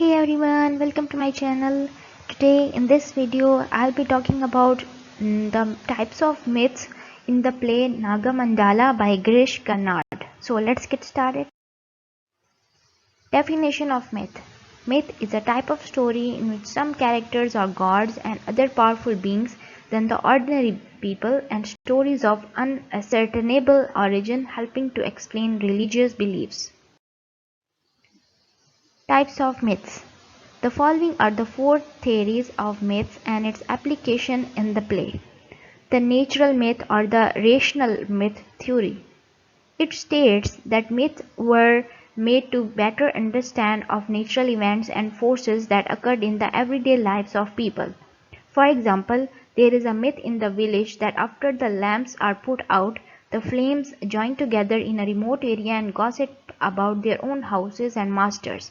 Hey everyone, welcome to my channel. Today in this video I'll be talking about the types of myths in the play Naga Mandala by Girish Karnad. So let's get started. Definition of myth. Myth is a type of story in which some characters are gods and other powerful beings than the ordinary people, and stories of unascertainable origin helping to explain religious beliefs. Types of myths. The following are the four theories of myths and its application in the play. The natural myth or the rational myth theory. It states that myths were made to better understand of natural events and forces that occurred in the everyday lives of people. For example, there is a myth in the village that after the lamps are put out, the flames join together in a remote area and gossip about their own houses and masters.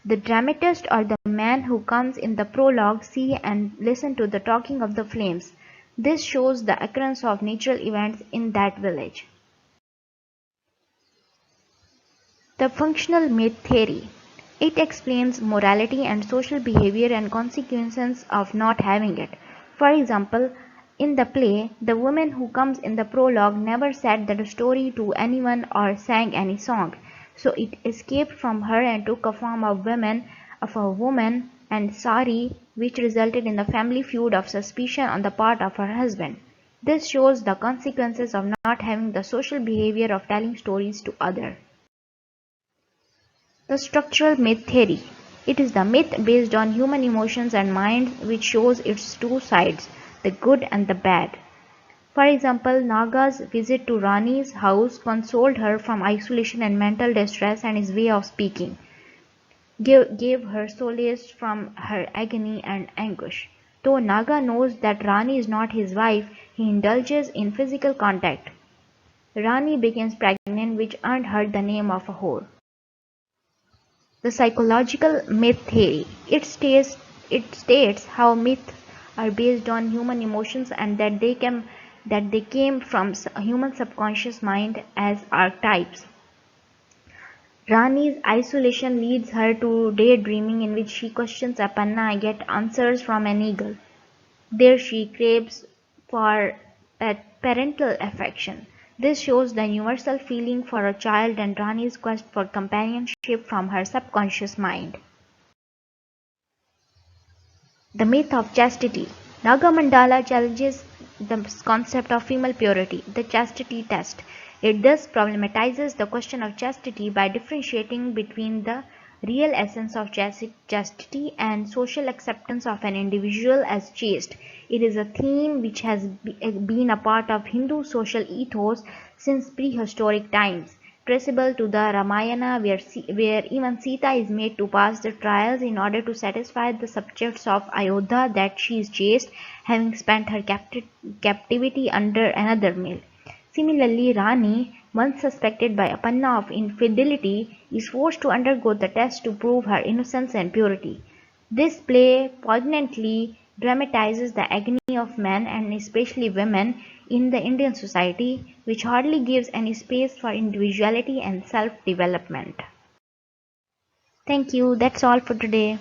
The dramatist or the man who comes in the prologue see and listen to the talking of the flames. This shows the occurrence of natural events in that village. The functional myth theory. It explains morality and social behavior and consequences of not having it. For example, in the play, the woman who comes in the prologue never said the story to anyone or sang any song, so it escaped from her and took a form of a woman and sari, which resulted in the family feud of suspicion on the part of her husband. This shows the consequences of not having the social behavior of telling stories to others. The structural myth theory. It is the myth based on human emotions and minds which shows its two sides, the good and the bad. For example, Naga's visit to Rani's house consoled her from isolation and mental distress, and his way of speaking gave her solace from her agony and anguish. Though Naga knows that Rani is not his wife, he indulges in physical contact. Rani becomes pregnant, which earned her the name of a whore. The psychological myth theory. It states how myths are based on human emotions and that they came from human subconscious mind as archetypes. Rani's isolation leads her to daydreaming, in which she questions Apanna and gets answers from an eagle. There she craves for parental affection. This shows the universal feeling for a child and Rani's quest for companionship from her subconscious mind. The myth of chastity. Naga Mandala challenges the concept of female purity, the chastity test. It thus problematizes the question of chastity by differentiating between the real essence of chastity and social acceptance of an individual as chaste. It is a theme which has been a part of Hindu social ethos since prehistoric times, traceable to the Ramayana, where even Sita is made to pass the trials in order to satisfy the subjects of Ayodhya that she is chaste, having spent her captivity under another male. Similarly, Rani, once suspected by Apanna of infidelity, is forced to undergo the test to prove her innocence and purity. This play poignantly dramatizes the agony of men and especially women in the Indian society, which hardly gives any space for individuality and self-development. Thank you. That's all for today.